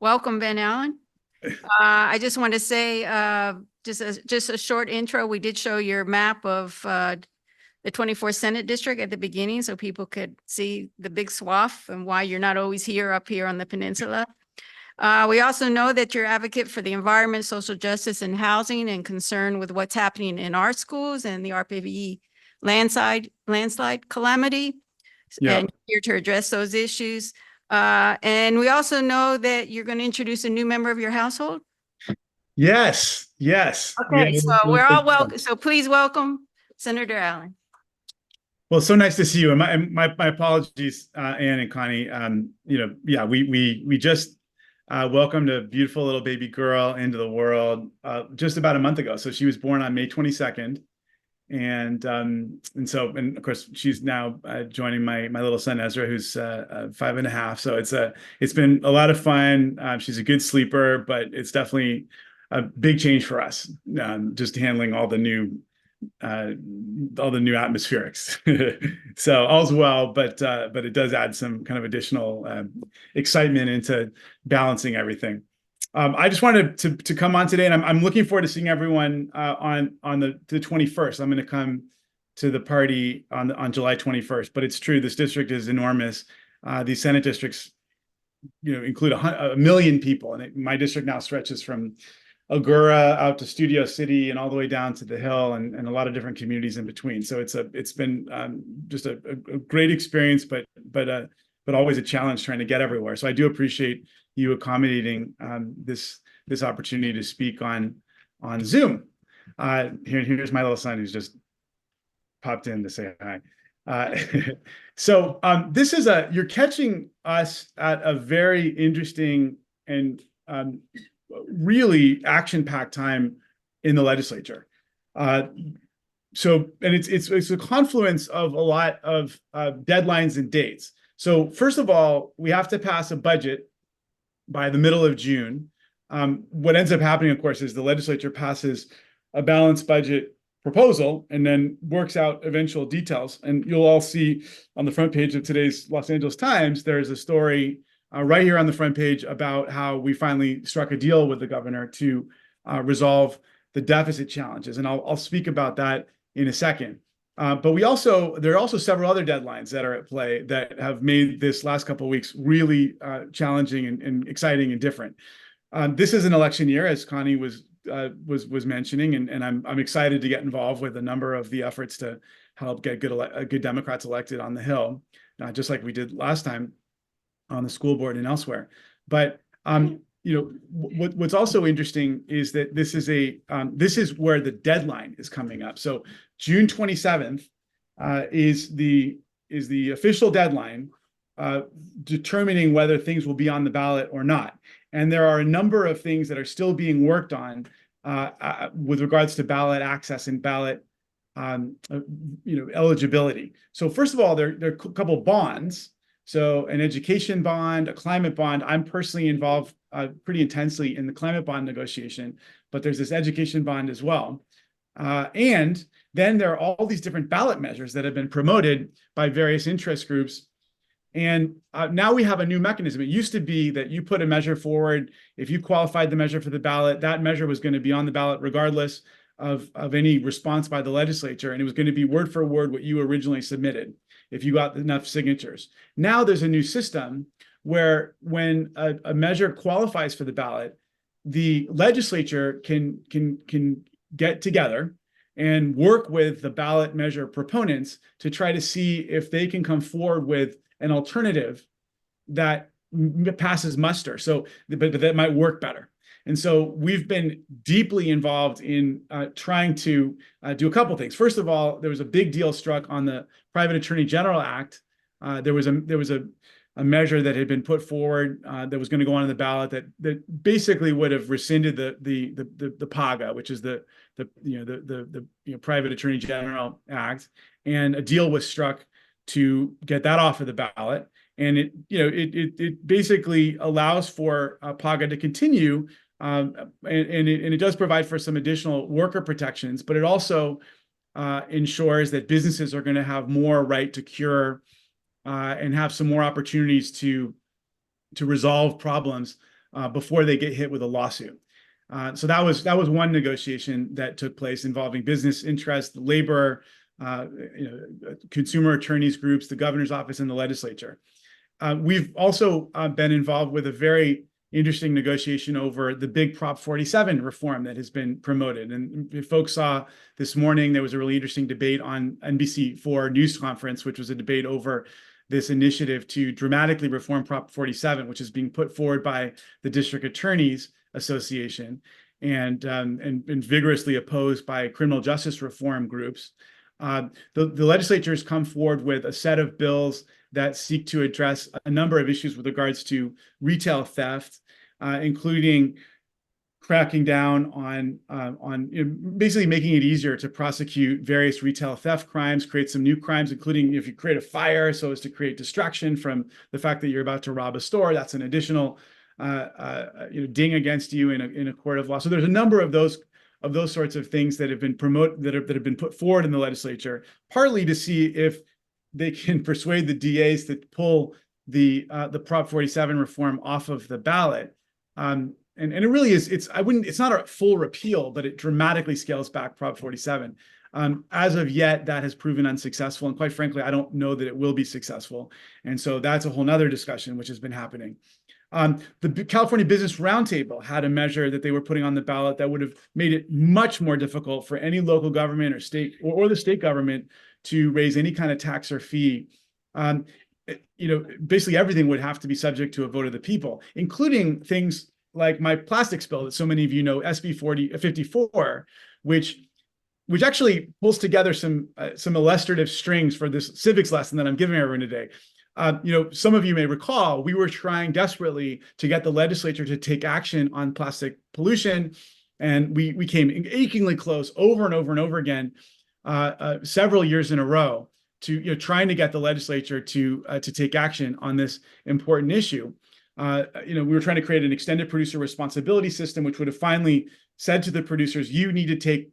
Welcome, Ben Allen. I just want to say, just a short intro. We did show your map of the 24th Senate District at the beginning so people could see the big swath and why you're not always here up here on the peninsula. We also know that you're advocate for the environment, social justice, and housing, and concerned with what's happening in our schools and the RPVE landslide calamity, Yeah. and here to address those issues. And we also know that you're going to introduce a new member of your household. Yes. Yes. Okay, so we're all welcome. So please welcome Senator Allen. Well, so nice to see you. And my apologies, Ann and Connie. We just welcomed a beautiful little baby girl into the world just about a month ago. So she was born on May 22nd. And of course she's now joining my little son Ezra, who's 5.5. So it's been a lot of fun. She's a good sleeper, but it's definitely a big change for us, just handling all the new atmospherics. So all's well, but it does add some kind of additional excitement into balancing everything. I just wanted to come on today, and I'm looking forward to seeing everyone on the 21st. I'm going to come to the party on July 21st. But it's true, this district is enormous. These Senate districts, include a million people, and my district now stretches from Agoura out to Studio City and all the way down to the Hill, and a lot of different communities in between. So it's been just a great experience, but always a challenge trying to get everywhere. So I do appreciate you accommodating this opportunity to speak on Zoom. Here's my little son who's just popped in to say hi. So this is you're catching us at a very interesting and really action-packed time in the legislature. It's a confluence of a lot of deadlines and dates. So first of all, we have to pass a budget by the middle of June. What ends up happening, of course, is the legislature passes a balanced budget proposal and then works out eventual details. And you'll all see on the front page of today's Los Angeles Times, there's a story right here on the front page about how we finally struck a deal with the governor to resolve the deficit challenges. And I'll speak about that in a second. But there are also several other deadlines that are at play that have made this last couple of weeks really challenging and exciting and different. This is an election year, as Connie was mentioning, and I'm excited to get involved with a number of the efforts to help get good Democrats elected on the Hill, just like we did last time on the school board and elsewhere. But what's also interesting is that this is where the deadline is coming up. So June 27th is the official deadline determining whether things will be on the ballot or not. And there are a number of things that are still being worked on with regards to ballot access and ballot eligibility. So first of all, there are a couple bonds. So an education bond, a climate bond. I'm personally involved pretty intensely in the climate bond negotiation, but there's this education bond as well. And then there are all these different ballot measures that have been promoted by various interest groups. And now we have a new mechanism. It used to be that you put a measure forward. If you qualified the measure for the ballot, that measure was going to be on the ballot regardless of any response by the legislature. And it was going to be word for word what you originally submitted if you got enough signatures. Now there's a new system where when a measure qualifies for the ballot, the legislature can get together and work with the ballot measure proponents to try to see if they can come forward with an alternative that passes muster. But that might work better. And so we've been deeply involved in trying to do a couple of things. First of all, there was a big deal struck on the Private Attorney General Act. There was a measure that had been put forward that was going to go on the ballot that basically would have rescinded the PAGA, which is the Private Attorney General Act, and a deal was struck to get that off of the ballot. And it basically allows for PAGA to continue. And it does provide for some additional worker protections, but it also ensures that businesses are going to have more right to cure and have some more opportunities to resolve problems before they get hit with a lawsuit. So that was one negotiation that took place involving business interest, labor, consumer attorneys groups, the governor's office, and the legislature. We've also been involved with a very interesting negotiation over the big Prop 47 reform that has been promoted. And if folks saw this morning, there was a really interesting debate on NBC4 news conference, which was a debate over this initiative to dramatically reform Prop 47, which is being put forward by the District Attorneys Association and vigorously opposed by criminal justice reform groups. The legislature has come forward with a set of bills that seek to address a number of issues with regards to retail theft, including cracking down on basically making it easier to prosecute various retail theft crimes, create some new crimes, including if you create a fire so as to create distraction from the fact that you're about to rob a store, that's an additional ding against you in a court of law. So there's a number of those sorts of things that have been that have been put forward in the legislature, partly to see if they can persuade the DAs to pull the Prop 47 reform off of the ballot. And it really is, it's not a full repeal, but it dramatically scales back Prop 47. As of yet, that has proven unsuccessful. And quite frankly, I don't know that it will be successful. And so that's a whole nother discussion which has been happening. The California Business Roundtable had a measure that they were putting on the ballot that would have made it much more difficult for any local government or state or the state government to raise any kind of tax or fee. Basically everything would have to be subject to a vote of the people, including things like my plastics bill that so many of you know, SB 54, which actually pulls together some illustrative strings for this civics lesson that I'm giving everyone today. Some of you may recall, we were trying desperately to get the legislature to take action on plastic pollution, and we came achingly close over and over and over again, several years in a row, to trying to get the legislature to take action on this important issue. We were trying to create an extended producer responsibility system, which would have finally said to the producers, you need to take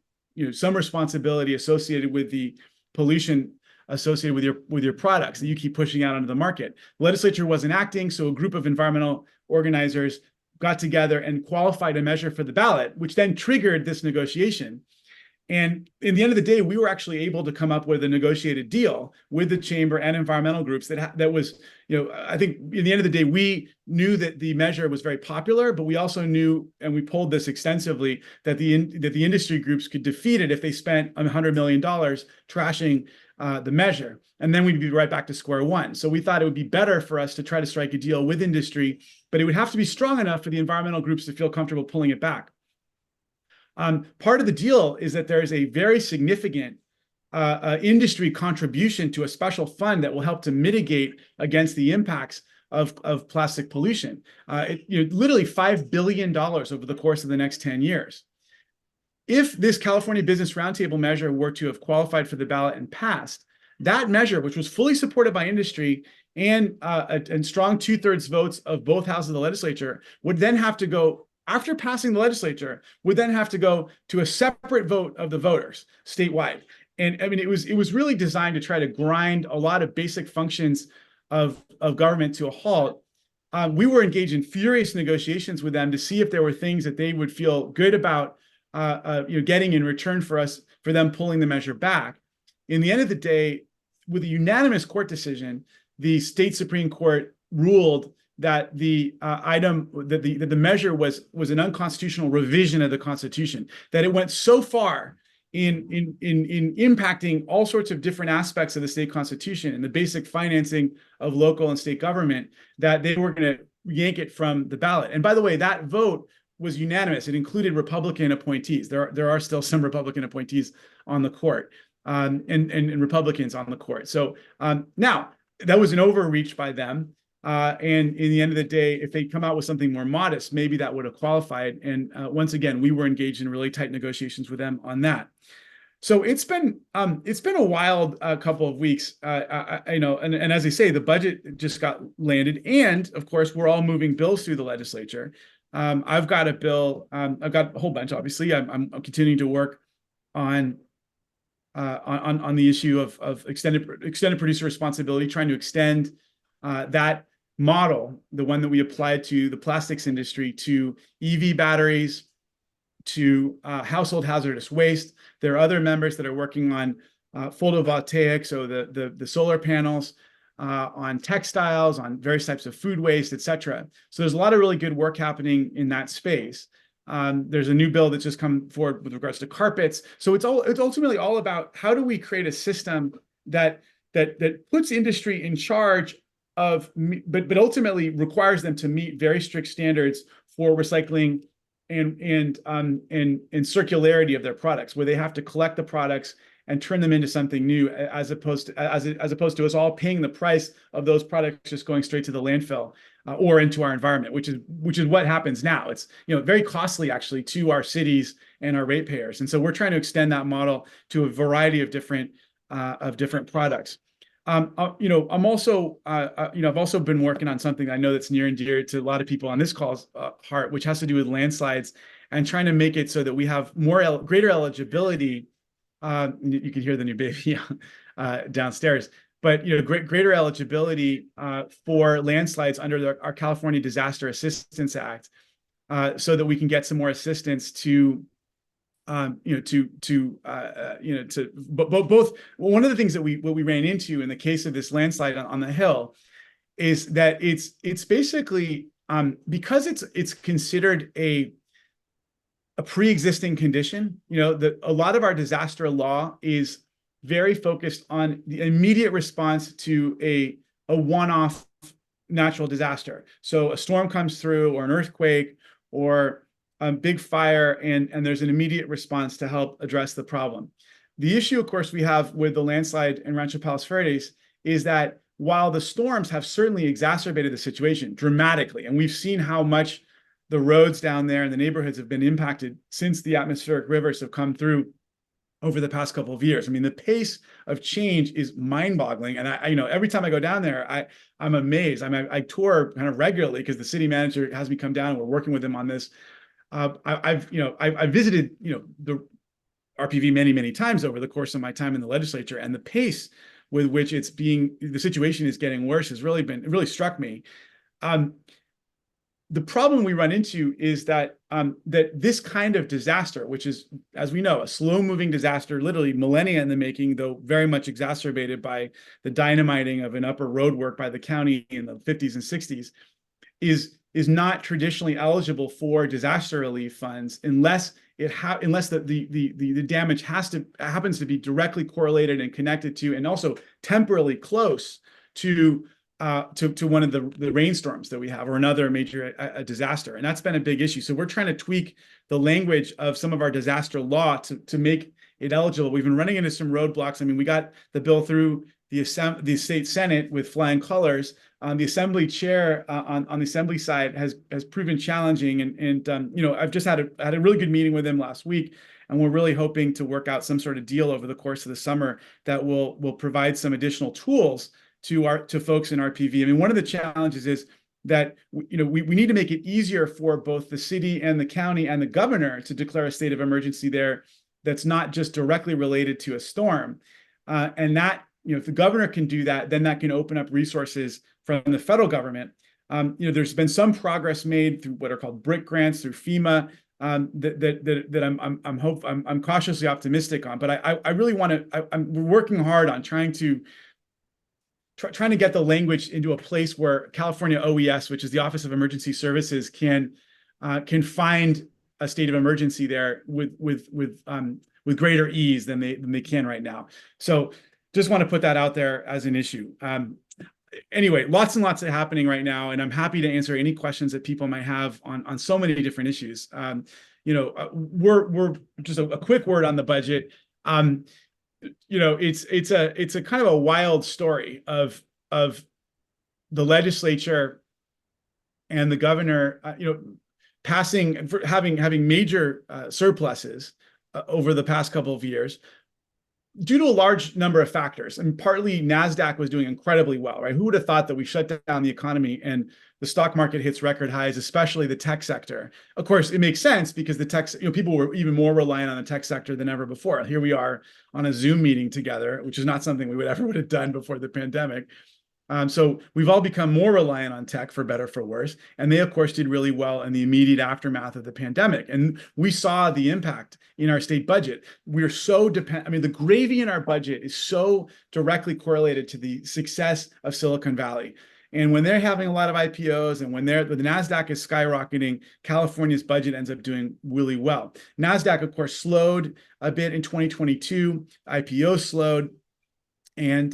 some responsibility associated with the pollution associated with your products that you keep pushing out onto the market. The legislature wasn't acting, so a group of environmental organizers got together and qualified a measure for the ballot, which then triggered this negotiation. And in the end of the day, we were actually able to come up with a negotiated deal with the chamber and environmental groups that was, I think in the end of the day, we knew that the measure was very popular, but we also knew, and we polled this extensively, that the industry groups could defeat it if they spent $100 million trashing the measure. And then we'd be right back to square one. So we thought it would be better for us to try to strike a deal with industry, but it would have to be strong enough for the environmental groups to feel comfortable pulling it back. Part of the deal is that there is a very significant industry contribution to a special fund that will help to mitigate against the impacts of plastic pollution. Literally $5 billion over the course of the next 10 years. If this California Business Roundtable measure were to have qualified for the ballot and passed, that measure, which was fully supported by industry and strong 2/3 votes of both houses of the legislature, would then have to go, after passing the legislature, would then have to go to a separate vote of the voters statewide. And I mean, it was really designed to try to grind a lot of basic functions of government to a halt. We were engaged in furious negotiations with them to see if there were things that they would feel good about getting in return for them pulling the measure back. In the end of the day, with a unanimous court decision, the state Supreme Court ruled that the measure was an unconstitutional revision of the Constitution, that it went so far in impacting all sorts of different aspects of the state constitution and the basic financing of local and state government that they were going to yank it from the ballot. And by the way, that vote was unanimous. It included Republican appointees. There are still some Republican appointees on the court and Republicans on the court. So now that was an overreach by them. And in the end of the day, if they come out with something more modest, maybe that would have qualified. And once again, we were engaged in really tight negotiations with them on that. So it's been a wild couple of weeks, and as I say, the budget just got landed, and of course, we're all moving bills through the legislature. I've got a bill. I've got a whole bunch. Obviously, I'm continuing to work on the issue of extended producer responsibility, trying to extend that model, the one that we applied to the plastics industry, to EV batteries, to household hazardous waste. There are other members that are working on photovoltaic, so the solar panels, on textiles, on various types of food waste, et cetera. So there's a lot of really good work happening in that space. There's a new bill that's just come forward with regards to carpets. So it's ultimately all about how do we create a system that puts industry in charge of, but ultimately requires them to meet very strict standards for recycling and circularity of their products, where they have to collect the products and turn them into something new, as opposed to us all paying the price of those products just going straight to the landfill or into our environment, which is what happens now. It's very costly actually to our cities and our ratepayers, and so we're trying to extend that model to a variety of different products. I'm also, I've also been working on something I know that's near and dear to a lot of people on this call's heart, which has to do with landslides and trying to make it so that we have greater eligibility. You can hear the new baby downstairs, but greater eligibility for landslides under our California Disaster Assistance Act, so that we can get some more assistance to both. One of the things that we ran into in the case of this landslide on the hill is that it's basically because it's considered a pre-existing condition. That a lot of our disaster law is very focused on the immediate response to a one-off natural disaster. So a storm comes through, or an earthquake, or a big fire, and there's an immediate response to help address the problem. The issue, of course, we have with the landslide in Rancho Palos Verdes is that while the storms have certainly exacerbated the situation dramatically, and we've seen how much the roads down there and the neighborhoods have been impacted since the atmospheric rivers have come through over the past couple of years. I mean, the pace of change is mind-boggling, and I every time I go down there, I'm amazed. I tour kind of regularly because the city manager has me come down, and we're working with him on this. I've visited the RPV many times over the course of my time in the legislature, and the pace with which the situation is getting worse has really struck me. The problem we run into is that this kind of disaster, which is, as we know, a slow-moving disaster, literally millennia in the making, though very much exacerbated by the dynamiting of an upper road work by the county in the 50s and 60s, is not traditionally eligible for disaster relief funds unless the damage happens to be directly correlated and connected to, and also temporally close to one of the rainstorms that we have, or another major disaster. And that's been a big issue. So we're trying to tweak the language of some of our disaster law to make it eligible. We've been running into some roadblocks. I mean, we got the bill through the state Senate with flying colors. The assembly chair on the assembly side has proven challenging. And I've just had a really good meeting with him last week, and we're really hoping to work out some sort of deal over the course of the summer that will provide some additional tools to folks in RPV. I mean, one of the challenges is that we need to make it easier for both the city and the county and the governor to declare a state of emergency there that's not just directly related to a storm. And that, if the governor can do that, then that can open up resources from the federal government. There's been some progress made through what are called BRIC grants through FEMA, that I'm cautiously optimistic on. But I really want to. We're working hard on trying to get the language into a place where California OES, which is the Office of Emergency Services, can find a state of emergency there with greater ease than they can right now. So just want to put that out there as an issue. Anyway, lots and lots of happening right now, and I'm happy to answer any questions that people might have on so many different issues. We're just a quick word on the budget. It's a kind of a wild story of the legislature and the governor, having major surpluses over the past couple of years due to a large number of factors. And partly NASDAQ was doing incredibly well, right? Who would have thought that we shut down the economy and the stock market hits record highs, especially the tech sector? Of course, it makes sense because the tech, people were even more reliant on the tech sector than ever before. Here we are on a Zoom meeting together, which is not something we would have done before the pandemic. So we've all become more reliant on tech for better, for worse. And they, of course, did really well in the immediate aftermath of the pandemic. And we saw the impact in our state budget. We're so dependent. I mean, the gravy in our budget is so directly correlated to the success of Silicon Valley. And when they're having a lot of IPOs and when the NASDAQ is skyrocketing, California's budget ends up doing really well. NASDAQ, of course, slowed a bit in 2022. IPO slowed. And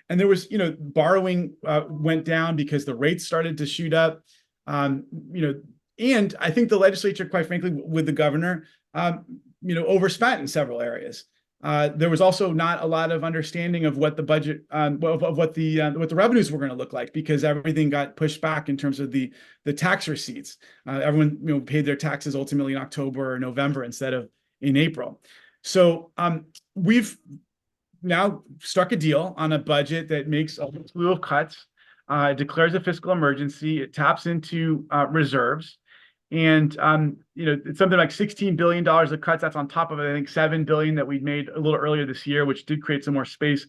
there was, borrowing went down because the rates started to shoot up. Um, you know, and I think the legislature, quite frankly, with the governor, overspent in several areas. There was also not a lot of understanding of what the budget, of what the revenues were going to look like, because everything got pushed back in terms of the tax receipts. Everyone paid their taxes ultimately in October or November instead of in April. So we've now struck a deal on a budget that makes a slew of cuts, declares a fiscal emergency, it taps into reserves. And it's something like $16 billion of cuts. That's on top of, I think, $7 billion that we made a little earlier this year, which did create some more space.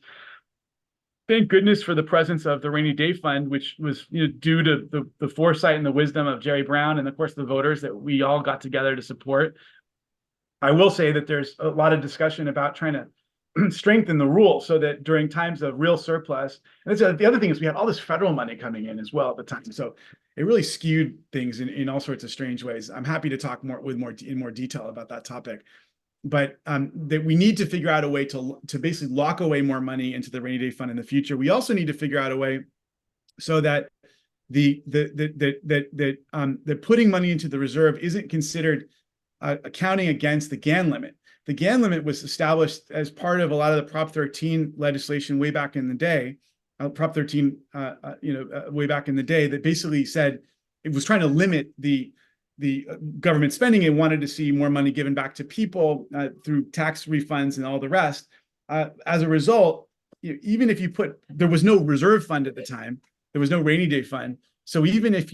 Thank goodness for the presence of the rainy day fund, which was due to the foresight and the wisdom of Jerry Brown and, of course, the voters that we all got together to support. I will say that there's a lot of discussion about trying to strengthen the rule so that during times of real surplus, and the other thing is we had all this federal money coming in as well at the time. So it really skewed things in all sorts of strange ways. I'm happy to talk in more detail about that topic, but that we need to figure out a way to basically lock away more money into the rainy day fund in the future. We also need to figure out a way so that that putting money into the reserve isn't considered accounting against the GAN limit. The GAN limit was established as part of a lot of the Prop 13 legislation way back in the day. Prop 13, way back in the day, that basically said it was trying to limit the government spending and wanted to see more money given back to people through tax refunds and all the rest. As a result, even if there was no reserve fund at the time, there was no rainy day fund. So even if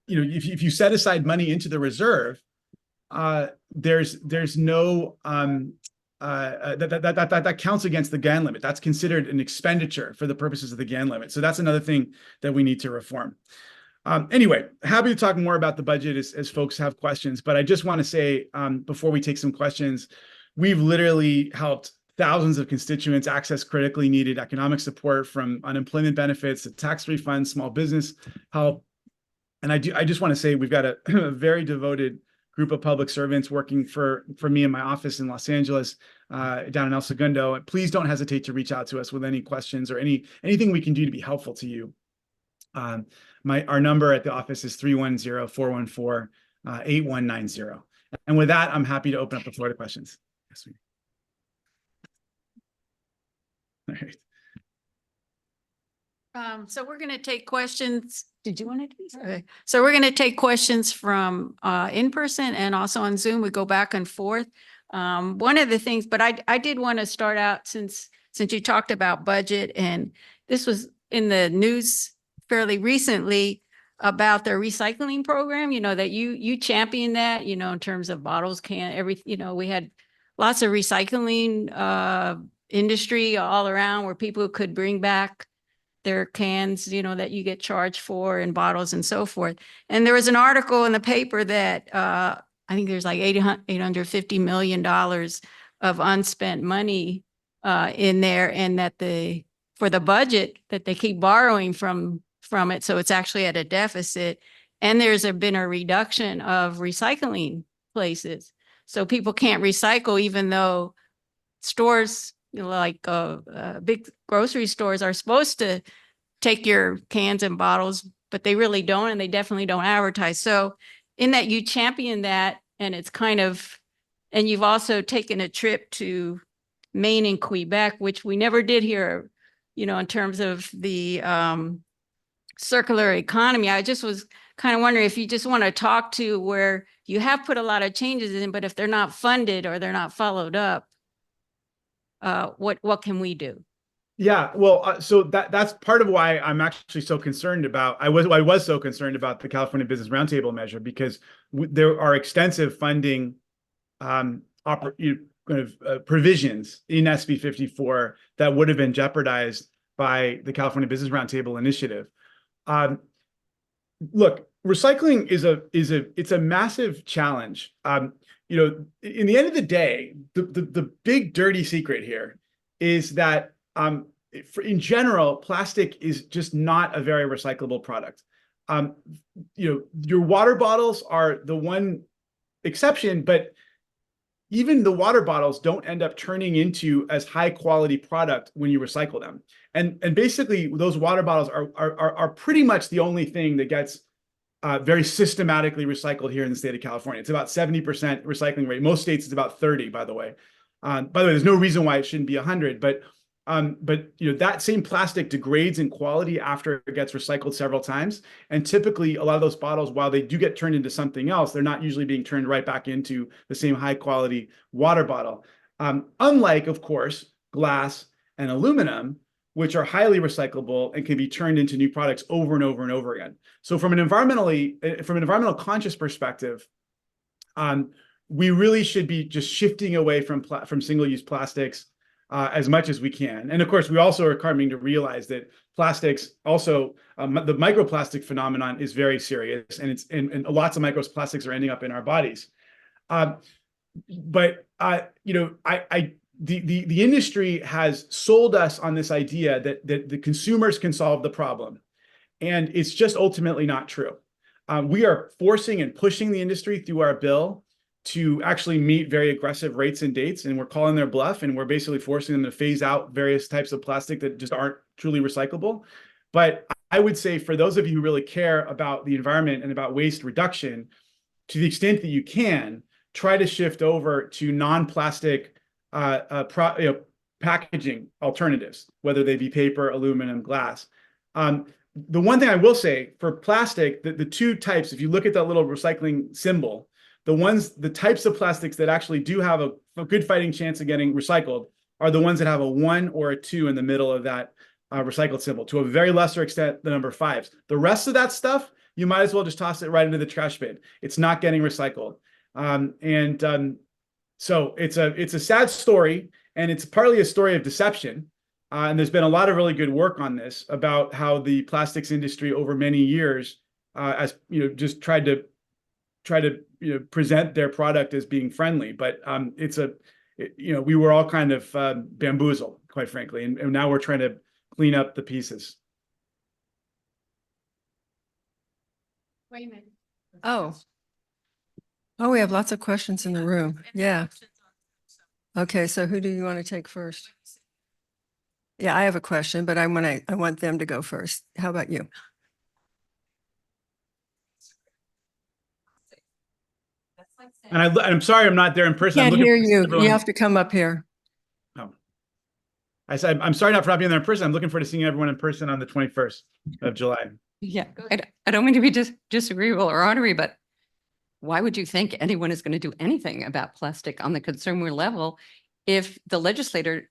if you set aside money into the reserve, there's no that counts against the GAN limit. That's considered an expenditure for the purposes of the GAN limit. So that's another thing that we need to reform. Anyway, happy to talk more about the budget as folks have questions. But I just want to say before we take some questions, we've literally helped thousands of constituents access critically needed economic support, from unemployment benefits to tax refunds, small business help. And I just want to say we've got a very devoted group of public servants working for me in my office in Los Angeles, down in El Segundo. Please don't hesitate to reach out to us with any questions or anything we can do to be helpful to you. Our number at the office is 310-414-8190. And with that, I'm happy to open up the floor to questions. Yes, all right. So we're going to take questions. Did you want to do this? Okay. So we're going to take questions from in person and also on Zoom. We go back and forth. One of the things, but I did want to start out since you talked about budget, and this was in the news fairly recently about their recycling program, that you champion that, in terms of bottles, we had lots of recycling industry all around where people could bring back their cans, that you get charged for, and bottles and so forth. And there was an article in the paper that I think there's like $850 million of unspent money in there, and that for the budget that they keep borrowing from it. So it's actually at a deficit. And there's been a reduction of recycling places. So people can't recycle, even though stores, like big grocery stores, are supposed to take your cans and bottles, but they really don't, and they definitely don't advertise. So in that, you champion that, and it's and you've also taken a trip to Maine and Quebec, which we never did here, in terms of the circular economy. I just was kind of wondering if you just want to talk to where you have put a lot of changes in, but if they're not funded or they're not followed up, what can we do? Yeah, well, so that's part of why I'm actually so concerned about. I was so concerned about the California Business Roundtable measure, because there are extensive funding provisions in SB 54 that would have been jeopardized by the California Business Roundtable Initiative. Look, recycling it's a massive challenge. In the end of the day, the big dirty secret here is that in general, plastic is just not a very recyclable product. Your water bottles are the one exception, but even the water bottles don't end up turning into as high quality product when you recycle them. And basically those water bottles are pretty much the only thing that gets very systematically recycled here in the state of California. It's about 70% recycling rate. Most states it's about 30, by the way. There's no reason why it shouldn't be 100, but that same plastic degrades in quality after it gets recycled several times. And typically a lot of those bottles, while they do get turned into something else, they're not usually being turned right back into the same high quality water bottle. Unlike, of course, glass and aluminum, which are highly recyclable and can be turned into new products over and over and over again. So from an environmental conscious perspective, we really should be just shifting away from single-use plastics as much as we can. And of course, we also are coming to realize that plastics also, the microplastic phenomenon is very serious, and lots of microplastics are ending up in our bodies. The industry has sold us on this idea that the consumers can solve the problem, and it's just ultimately not true. We are forcing and pushing the industry through our bill to actually meet very aggressive rates and dates, and we're calling their bluff, and we're basically forcing them to phase out various types of plastic that just aren't truly recyclable. But I would say for those of you who really care about the environment and about waste reduction, to the extent that you can, try to shift over to non-plastic packaging alternatives, whether they be paper, aluminum, glass. The one thing I will say for plastic, the two types, if you look at that little recycling symbol, the types of plastics that actually do have a good fighting chance of getting recycled are the ones that have a 1 or a 2 in the middle of that recycled symbol, to a very lesser extent, the number 5s. The rest of that stuff, you might as well just toss it right into the trash bin. It's not getting recycled. So it's a sad story, and it's partly a story of deception. And there's been a lot of really good work on this about how the plastics industry over many years, just tried to present their product as being friendly, but we were all kind of bamboozled, quite frankly, and now we're trying to clean up the pieces. Wait a minute. Oh, we have lots of questions in the room. Yeah. Okay, so who do you want to take first? Yeah, I have a question, but I want them to go first. How about you? And I'm sorry I'm not there in person. Can't hear you. You have to come up here. Oh. I said, I'm sorry for not being there in person. I'm looking forward to seeing everyone in person on the 21st of July. Yeah, I don't mean to be disagreeable or honorary, but why would you think anyone is going to do anything about plastic on the consumer level if the legislators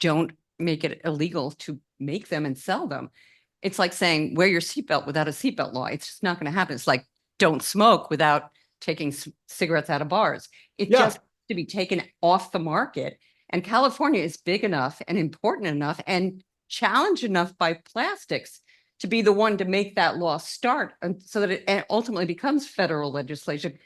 don't make it illegal to make them and sell them? It's like saying wear your seatbelt without a seatbelt law. It's just not going to happen. It's like don't smoke without taking cigarettes out of bars. It just has to be taken off the market. And California is big enough and important enough and challenged enough by plastics to be the one to make that law start, and so that it ultimately becomes federal legislation.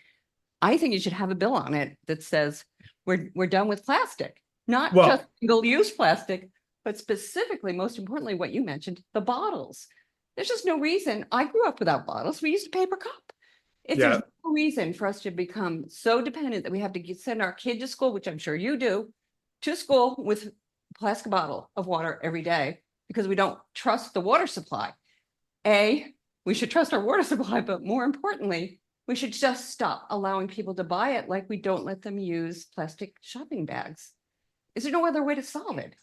I think you should have a bill on it that says we're done with plastic, not just single-use plastic, but specifically, most importantly, what you mentioned, the bottles. There's just no reason. I grew up without bottles. We used a paper cup. There's no reason for us to become so dependent that we have to send our kid to school, which I'm sure you do, to school with a plastic bottle of water every day because we don't trust the water supply. We should trust our water supply, but more importantly, we should just stop allowing people to buy it like we don't let them use plastic shopping bags. Is there no other way to solve it?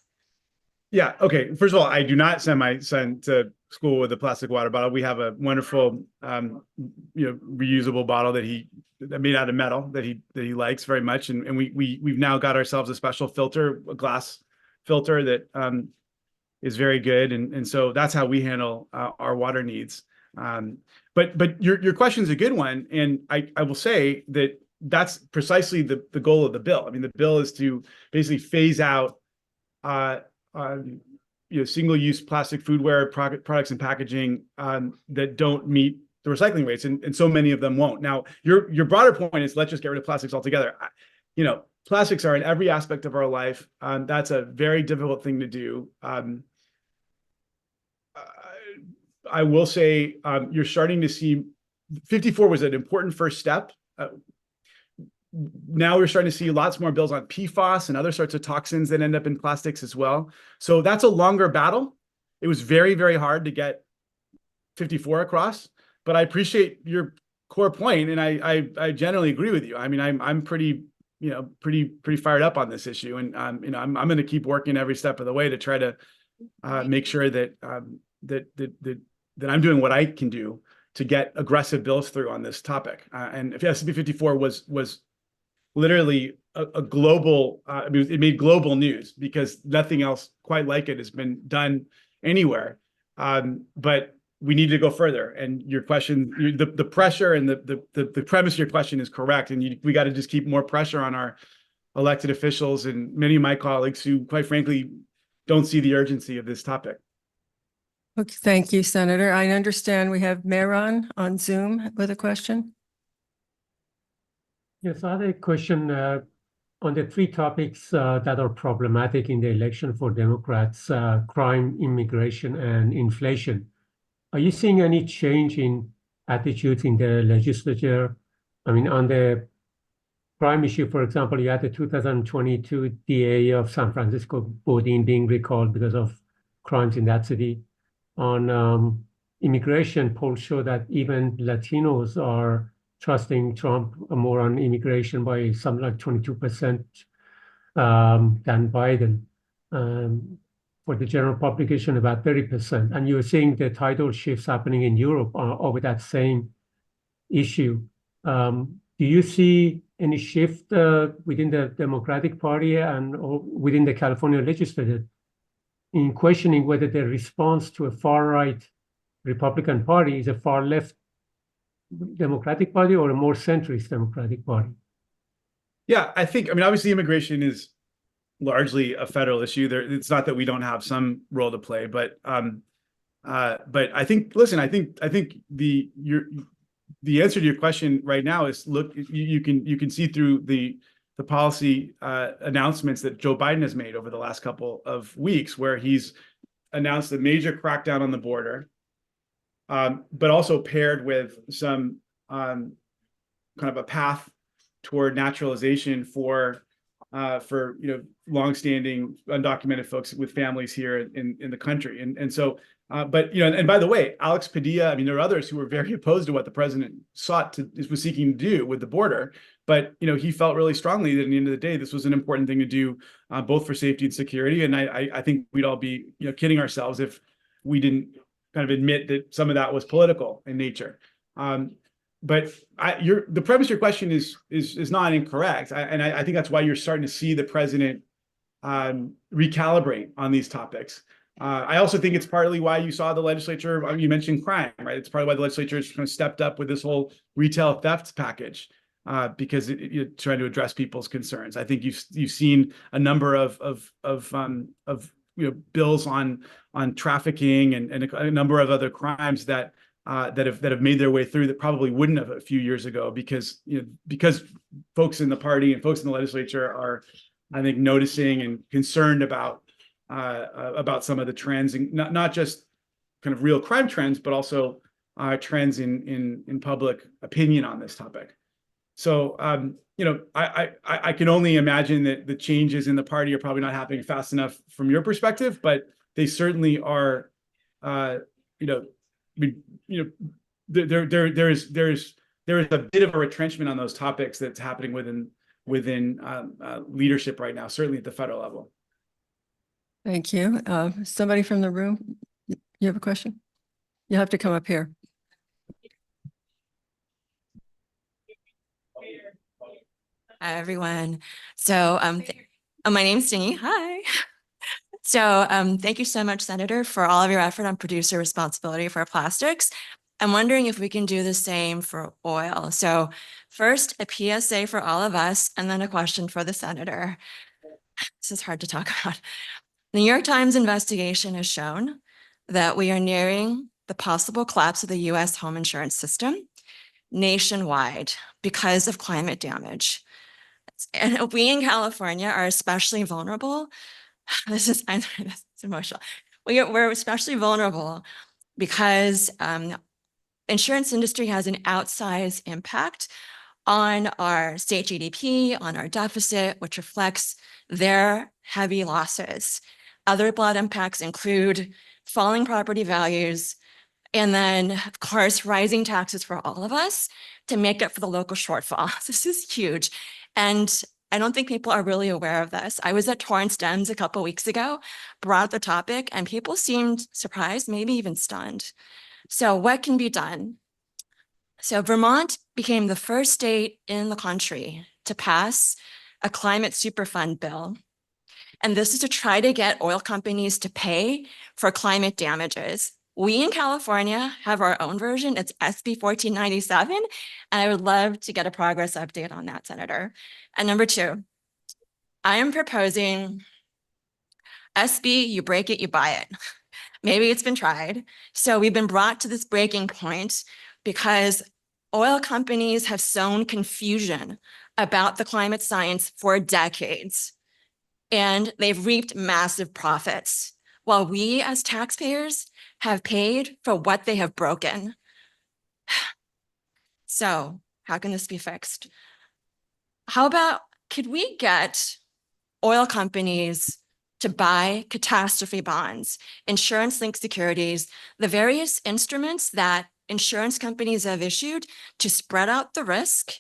Yeah. Okay. First of all, I do not send my son to school with a plastic water bottle. We have a wonderful, reusable bottle that made out of metal that he likes very much, and we've now got ourselves a special filter, a glass filter that is very good, and so that's how we handle our water needs. But your question is a good one, and I will say that that's precisely the goal of the bill. I mean, the bill is to basically phase out single-use plastic foodware products and packaging that don't meet the recycling rates, and so many of them won't. Now, your broader point is let's just get rid of plastics altogether. Plastics are in every aspect of our life. That's a very difficult thing to do. I will say you're starting to see 54 was an important first step. Now we're starting to see lots more bills on PFAS and other sorts of toxins that end up in plastics as well. So that's a longer battle. It was very, very hard to get 54 across, but I appreciate your core point, and I generally agree with you. I mean, I'm pretty fired up on this issue, and I'm going to keep working every step of the way to try to make sure that that I'm doing what I can do to get aggressive bills through on this topic. And if SB 54 was literally a global, it made global news because nothing else quite like it has been done anywhere. But we need to go further. And your question, the pressure and the premise of your question is correct. And we got to just keep more pressure on our elected officials and many of my colleagues who, quite frankly, don't see the urgency of this topic. Okay, thank you, Senator. I understand we have Mehran on Zoom with a question. Yes, I had a question on the three topics that are problematic in the election for Democrats: crime, immigration, and inflation. Are you seeing any change in attitudes in the legislature? I mean, on the crime issue, for example, you had the 2022 DA of San Francisco Bodine being recalled because of crimes in that city. On immigration, polls show that even Latinos are trusting Trump more on immigration by something like 22% than Biden. For the general population, about 30%. And you're seeing the tidal shifts happening in Europe over that same issue. Do you see any shift within the Democratic Party or within the California legislature in questioning whether the response to a far-right Republican Party is a far-left Democratic Party or a more centrist Democratic Party? Yeah, I mean, obviously immigration is largely a federal issue. It's not that we don't have some role to play, but I think, listen, I think the answer to your question right now is, look, you can see through the policy announcements that Joe Biden has made over the last couple of weeks, where he's announced a major crackdown on the border, but also paired with some kind of a path toward naturalization for longstanding undocumented folks with families here in the country. And so, and by the way, Alex Padilla, I mean, there are others who were very opposed to what the president was seeking to do with the border. But, he felt really strongly that at the end of the day, this was an important thing to do, both for safety and security. And I think we'd all be, kidding ourselves if we didn't kind of admit that some of that was political in nature. But the premise of your question is not incorrect. I think that's why you're starting to see the president recalibrate on these topics. I also think it's partly why you saw the legislature, you mentioned crime, right? It's partly why the legislature has kind of stepped up with this whole retail theft package, because you're trying to address people's concerns. I think you've seen a number of bills on trafficking and a number of other crimes that have made their way through that probably wouldn't have a few years ago, because folks in the party and folks in the legislature are, I think, noticing and concerned about some of the trends, and not just kind of real crime trends, but also trends in public opinion on this topic. So I can only imagine that the changes in the party are probably not happening fast enough from your perspective, but they certainly are. There is a bit of a retrenchment on those topics that's happening within leadership right now, certainly at the federal level. Thank you. Somebody from the room, you have a question? You have to come up here. Hi, everyone. So my name's Stingy. Hi. So thank you so much, Senator, for all of your effort on producer responsibility for plastics. I'm wondering if we can do the same for oil. So first, a PSA for all of us, and then a question for the senator. This is hard to talk about. The New York Times investigation has shown that we are nearing the possible collapse of the US home insurance system nationwide because of climate damage. And we in California are especially vulnerable. This is emotional. We're especially vulnerable because insurance industry has an outsized impact on our state GDP, on our deficit, which reflects their heavy losses. Other blood impacts include falling property values, and then, of course, rising taxes for all of us to make up for the local shortfall. This is huge. And I don't think people are really aware of this. I was at Torrance Dems a couple of weeks ago, brought up the topic, and people seemed surprised, maybe even stunned. So what can be done? So Vermont became the first state in the country to pass a climate superfund bill. And this is to try to get oil companies to pay for climate damages. We in California have our own version. It's SB 1497. And I would love to get a progress update on that, Senator. And number two, I am proposing SB, you break it, you buy it. Maybe it's been tried. So we've been brought to this breaking point because oil companies have sown confusion about the climate science for decades, and they've reaped massive profits, while we as taxpayers have paid for what they have broken. So how can this be fixed? How about, could we get oil companies to buy catastrophe bonds, insurance-linked securities, the various instruments that insurance companies have issued to spread out the risk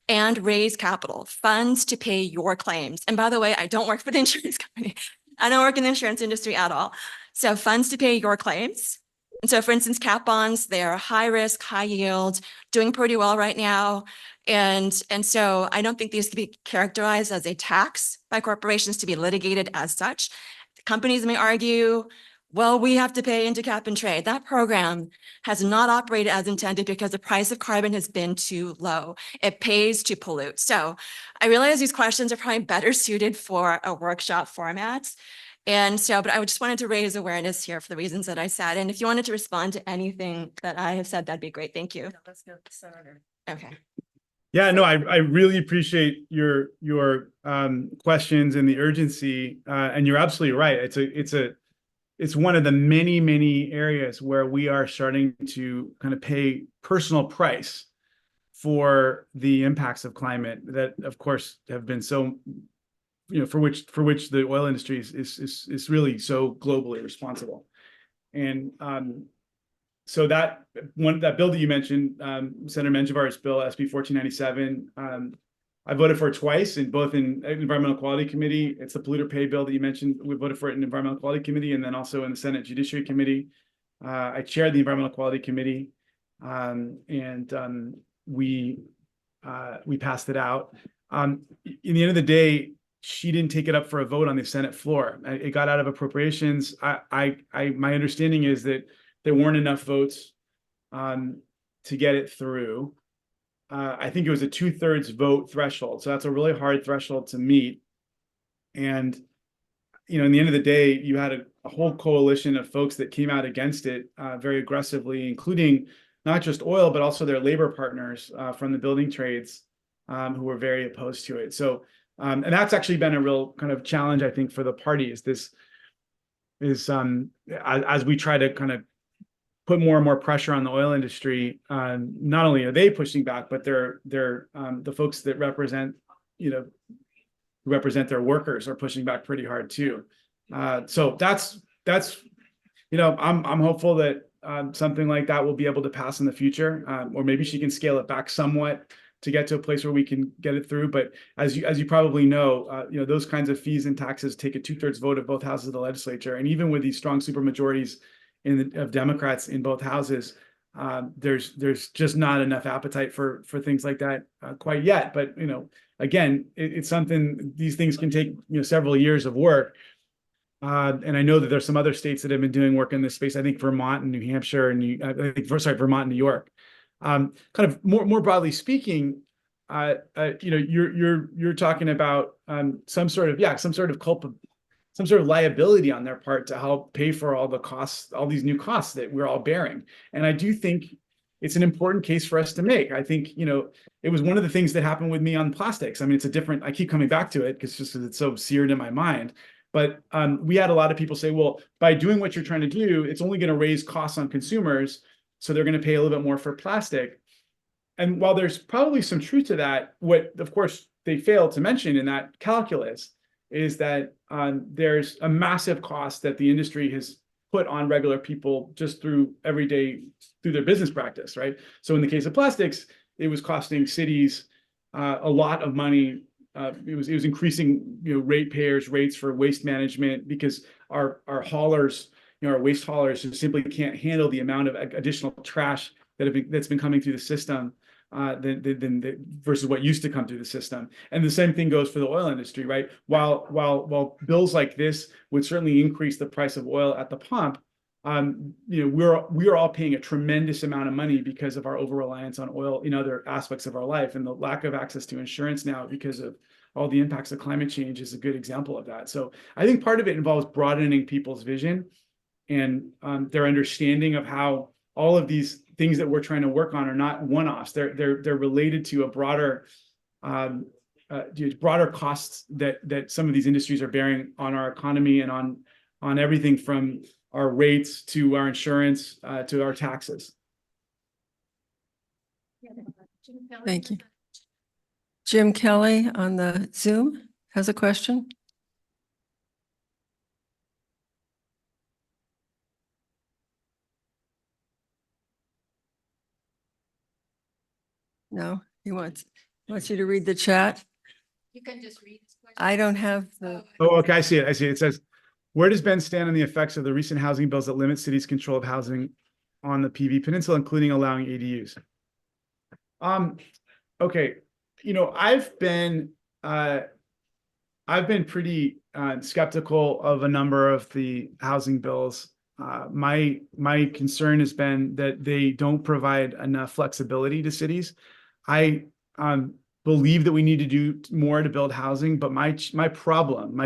and raise capital, funds to pay your claims. And by the way, I don't work for the insurance company. I don't work in the insurance industry at all. So funds to pay your claims. And so for instance, cat bonds, they are high risk, high yield, doing pretty well right now. And so I don't think these can be characterized as a tax by corporations to be litigated as such. Companies may argue, well, we have to pay into cap and trade. That program has not operated as intended because the price of carbon has been too low. It pays to pollute. So I realize these questions are probably better suited for a workshop format. And so, but I just wanted to raise awareness here for the reasons that I said. And if you wanted to respond to anything that I have said, that'd be great. Thank you. Let's go to Senator. Okay. Yeah, no, I really appreciate your questions and the urgency. And you're absolutely right. It's one of the many areas where we are starting to kind of pay personal price for the impacts of climate that, of course, have been so, for which the oil industry is really so globally responsible. And so that bill that you mentioned, Senator Menjivar's bill, SB 1497, I voted for it twice, both in Environmental Quality Committee. It's the polluter pay bill that you mentioned. We voted for it in Environmental Quality Committee, and then also in the Senate Judiciary Committee. I chaired the Environmental Quality Committee, and we passed it out. In the end of the day, she didn't take it up for a vote on the Senate floor. It got out of appropriations. My understanding is that there weren't enough votes to get it through. I think it was a 2/3 vote threshold. So that's a really hard threshold to meet. And, in the end of the day, you had a whole coalition of folks that came out against it very aggressively, including not just oil, but also their labor partners from the building trades who were very opposed to it. So, and that's actually been a real kind of challenge, I think, for the party as we try to kind of put more and more pressure on the oil industry. Not only are they pushing back, but they're the folks that represent their workers are pushing back pretty hard too. So that's I'm hopeful that something like that will be able to pass in the future, or maybe she can scale it back somewhat to get to a place where we can get it through. But as you probably know, those kinds of fees and taxes take a 2/3 vote of both houses of the legislature, and even with these strong supermajorities of Democrats in both houses, there's just not enough appetite for things like that quite yet. But again, it's something. These things can take several years of work. And I know that there's some other states that have been doing work in this space. I think Vermont and New Hampshire and Vermont and New York. Kind of more broadly speaking, you're talking about some sort of some sort of liability on their part to help pay for all the costs, all these new costs that we're all bearing. And I do think it's an important case for us to make. I think, it was one of the things that happened with me on plastics. I mean, I keep coming back to it because it's so seared in my mind. But we had a lot of people say, well, by doing what you're trying to do, it's only going to raise costs on consumers. So they're going to pay a little bit more for plastic. And while there's probably some truth to that, what, of course, they failed to mention in that calculus is that there's a massive cost that the industry has put on regular people just through their business practice, right? So in the case of plastics, it was costing cities a lot of money. It was increasing, ratepayers' rates for waste management because our haulers, our waste haulers just simply can't handle the amount of additional trash that's been coming through the system versus what used to come through the system. And the same thing goes for the oil industry, right? While bills like this would certainly increase the price of oil at the pump, we're all paying a tremendous amount of money because of our over-reliance on oil in other aspects of our life, and the lack of access to insurance now because of all the impacts of climate change is a good example of that. So I think part of it involves broadening people's vision and their understanding of how all of these things that we're trying to work on are not one-offs. They're related to a broader costs that some of these industries are bearing on our economy and on everything from our rates to our insurance to our taxes. Thank you. Jim Kelly on the Zoom has a question. No, he wants you to read the chat. You can just read this question. I don't have the, Oh, okay, I see it. It says, where does Ben stand on the effects of the recent housing bills that limit cities' control of housing on the PV Peninsula, including allowing ADUs? Okay, I've been pretty skeptical of a number of the housing bills. My concern has been that they don't provide enough flexibility to cities. I believe that we need to do more to build housing, but my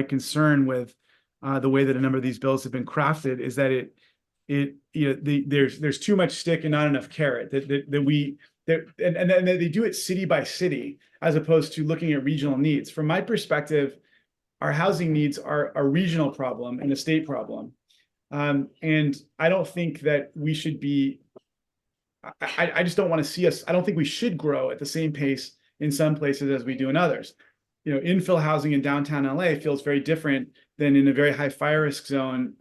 concern with the way that a number of these bills have been crafted is that there's too much stick and not enough carrot. And they do it city by city as opposed to looking at regional needs. From my perspective, our housing needs are a regional problem and a state problem. And I don't think that we should be. I just don't want to see us. I don't think we should grow at the same pace in some places as we do in others. Infill housing in downtown LA feels very different than in a very high fire risk zone,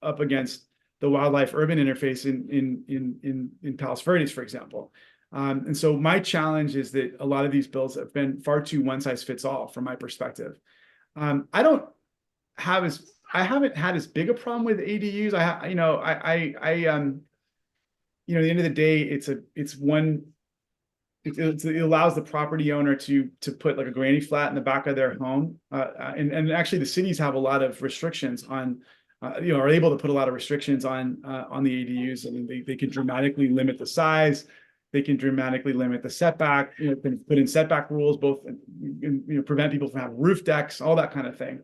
up against the wildlife urban interface in Palos Verdes, for example. And so my challenge is that a lot of these bills have been far too one size fits all from my perspective. I haven't had as big a problem with ADUs. At the end of the day, it allows the property owner to put like a granny flat in the back of their home. And actually the cities have a lot of restrictions on, are able to put a lot of restrictions on the ADUs. I mean, they can dramatically limit the size. They can dramatically limit the setback, can put in setback rules, both, prevent people from having roof decks, all that kind of thing.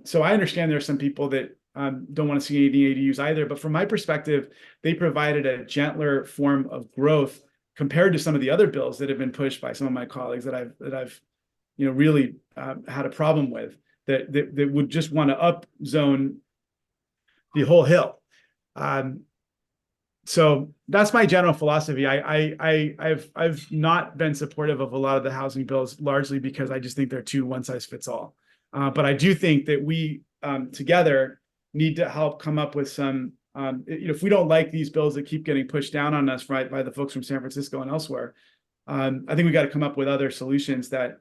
So I understand there's some people that don't want to see any ADUs either, but from my perspective, they provided a gentler form of growth compared to some of the other bills that have been pushed by some of my colleagues that I've really had a problem with, that would just want to up zone the whole hill. So that's my general philosophy. I've not been supportive of a lot of the housing bills, largely because I just think they're too one size fits all. But I do think that we together need to help come up with some, if we don't like these bills that keep getting pushed down on us by the folks from San Francisco and elsewhere, I think we got to come up with other solutions that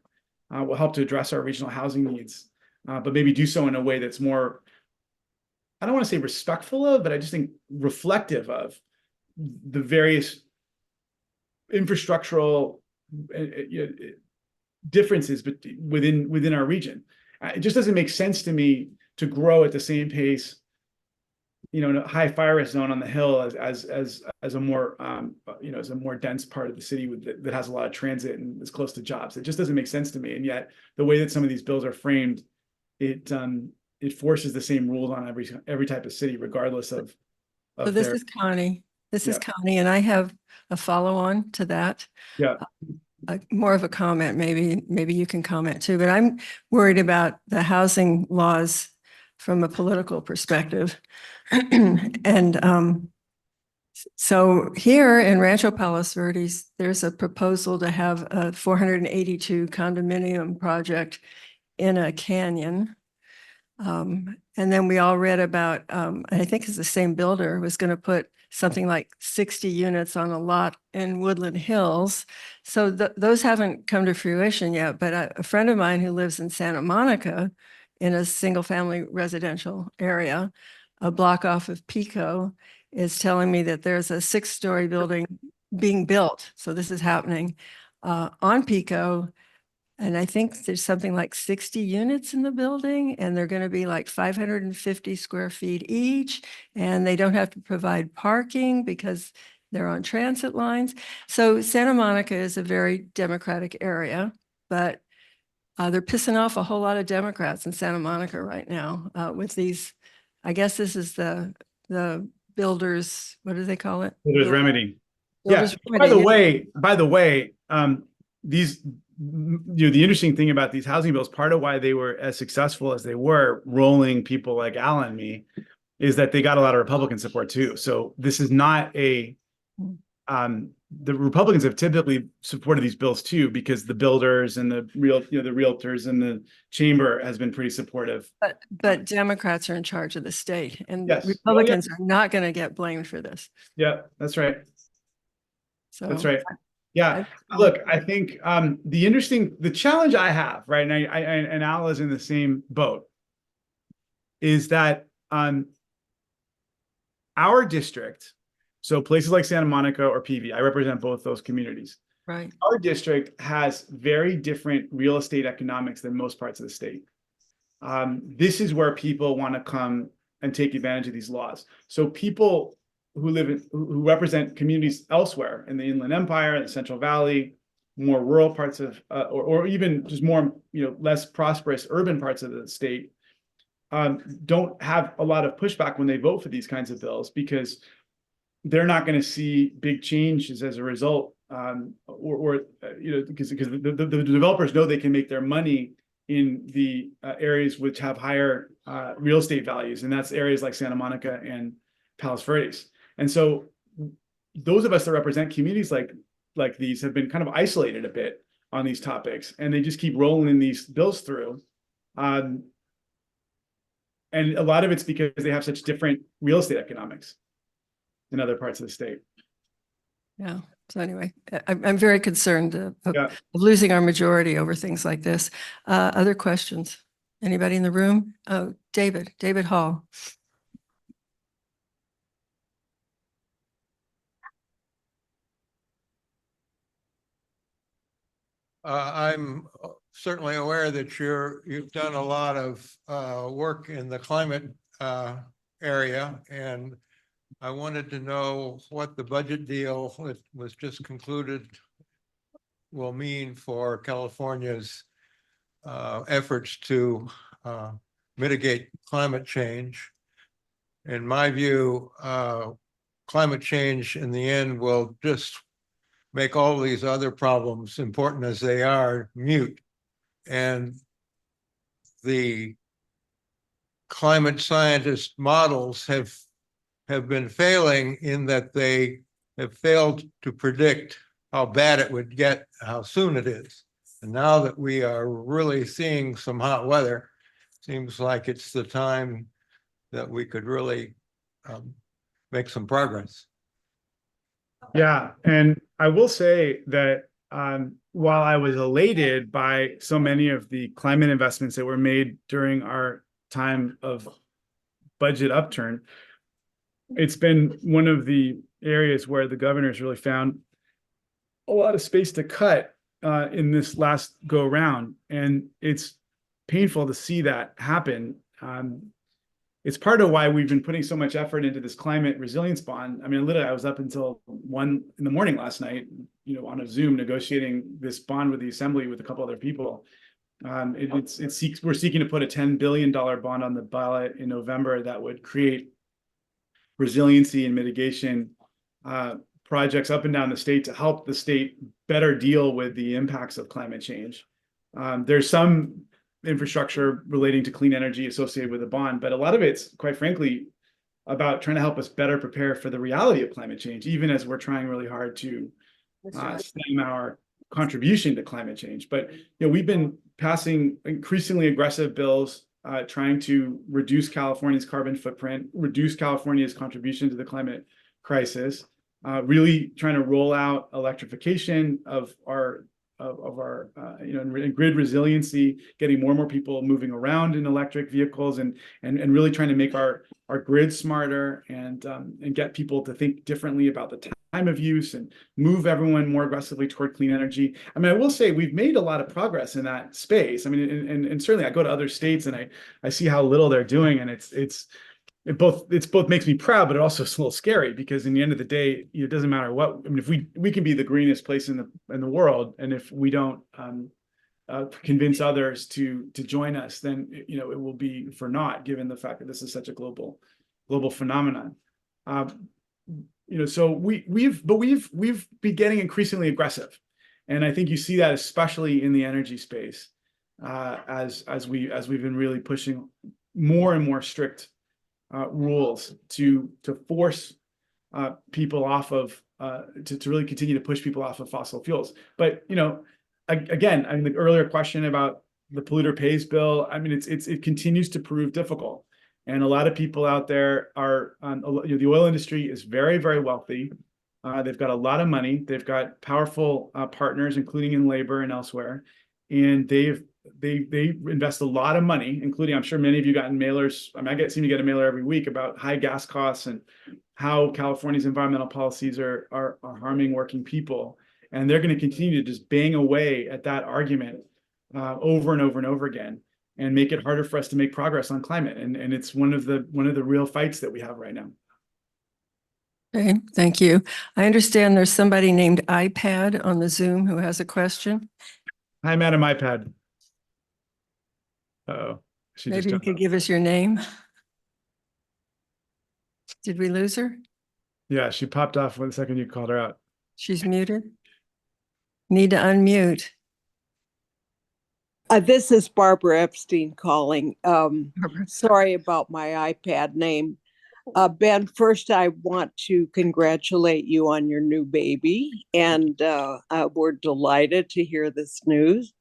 will help to address our regional housing needs, but maybe do so in a way that's more, I don't want to say respectful of, but I just think reflective of the various infrastructural differences within our region. It just doesn't make sense to me to grow at the same pace, in a high fire risk zone on the hill as a more as a more dense part of the city that has a lot of transit and is close to jobs. It just doesn't make sense to me. And yet the way that some of these bills are framed, it it forces the same rules on every type of city, regardless of So this their, is Connie. This is Yeah. Connie, and I have a follow-on to that. yeah. More of a comment, maybe you can comment too, but I'm worried about the housing laws from a political perspective. And so here in Rancho Palos Verdes, there's a proposal to have a 482 condominium project in a canyon. And then we all read about, I think it's the same builder was going to put something like 60 units on a lot in Woodland Hills. So those haven't come to fruition yet, but a friend of mine who lives in Santa Monica in a single family residential area, a block off of Pico, is telling me that there's a 6-story building being built. So this is happening on Pico. And I think there's something like 60 units in the building, and they're going to be like 550 square feet each. And they don't have to provide parking because they're on transit lines. So Santa Monica is a very Democratic area, but they're pissing off a whole lot of Democrats in Santa Monica right now with these. I guess this is the builders, what do they call it? There's remedy. Builders Yeah. By remedy. the way, these, the interesting thing about these housing bills, part of why they were as successful as they were, rolling people like Al and me, is that they got a lot of Republican support too. So this is not the Republicans have typically supported these bills too, because the builders and the realtors and the chamber has been pretty supportive. But Democrats are in charge of the state, and Yes. Republicans are not going to get blamed for this. Yeah, that's right. So That's right. Yeah. Look, I think the challenge I have, right, and Al is in the same boat, is that our district, so places like Santa Monica or PV, I represent both those communities. Right. Our district has very different real estate economics than most parts of the state. This is where people want to come and take advantage of these laws. So people who represent communities elsewhere in the Inland Empire, the Central Valley, more rural parts of, or even just more, less prosperous urban parts of the state, don't have a lot of pushback when they vote for these kinds of bills, because they're not going to see big changes as a result, because the developers know they can make their money in the areas which have higher real estate values, and that's areas like Santa Monica and Palos Verdes. And so those of us that represent communities like these have been kind of isolated a bit on these topics, and they just keep rolling these bills through. And a lot of it's because they have such different real estate economics in other parts of the state. Yeah. So anyway, I'm very concerned of Yeah. losing our majority over things like this. Other questions? Anybody in the room? Oh, David Hall. I'm certainly aware that you've done a lot of work in the climate area, and I wanted to know what the budget deal that was just concluded will mean for California's efforts to mitigate climate change. In my view, climate change in the end will just make all these other problems, important as they are, mute. And the climate scientist models have been failing in that they have failed to predict how bad it would get, how soon it is. And now that we are really seeing some hot weather, seems like it's the time that we could really make some progress. And I will say that while I was elated by so many of the climate investments that were made during our time of budget upturn, it's been one of the areas where the governor's really found a lot of space to cut in this last go round. And it's painful to see that happen. It's part of why we've been putting so much effort into this climate resilience bond. I mean, literally, I was up until 1 a.m. last night, on a Zoom negotiating this bond with the assembly with a couple other people. We're seeking to put a $10 billion bond on the ballot in November that would create resiliency and mitigation projects up and down the state to help the state better deal with the impacts of climate change. There's some infrastructure relating to clean energy associated with the bond, but a lot of it's, quite frankly, about trying to help us better prepare for the reality of climate change, even as we're trying really hard to stem our contribution to climate change. But we've been passing increasingly aggressive bills trying to reduce California's carbon footprint, reduce California's contribution to the climate crisis, really trying to roll out electrification of our and grid resiliency, getting more and more people moving around in electric vehicles, and really trying to make our grid smarter and get people to think differently about the time of use and move everyone more aggressively toward clean energy. I mean, I will say we've made a lot of progress in that space. I mean, and certainly I go to other states and I see how little they're doing, and it both makes me proud, but it also is a little scary, because in the end of the day, it doesn't matter what. I mean, if we can be the greenest place in the world, and if we don't convince others to join us, then it will be for naught, given the fact that this is such a global phenomenon. So we've been getting increasingly aggressive, and I think you see that especially in the energy space, as we've been really pushing more and more strict rules to force people off of to really continue to push people off of fossil fuels. But again, I mean, the earlier question about the polluter pays bill, I mean, it continues to prove difficult, and a lot of people out there are the oil industry is very, very wealthy. They've got a lot of money. They've got powerful partners, including in labor and elsewhere, and they invest a lot of money, including, I'm sure many of you gotten mailers. I mean, seem to get a mailer every week about high gas costs and how California's environmental policies are harming working people. And they're going to continue to just bang away at that argument over and over and over again, and make it harder for us to make progress on climate. And it's one of the real fights that we have right now. Okay, thank you. I understand there's somebody named iPad on the Zoom who has a question. Hi, Madam iPad. Uh-oh. Maybe you could give us your name. Did we lose her? Yeah, she popped off the second you called her out. She's muted. Need to unmute. This is Barbara Epstein calling. Sorry about my iPad name. Ben, first I want to congratulate you on your new baby, and we're delighted to hear this news.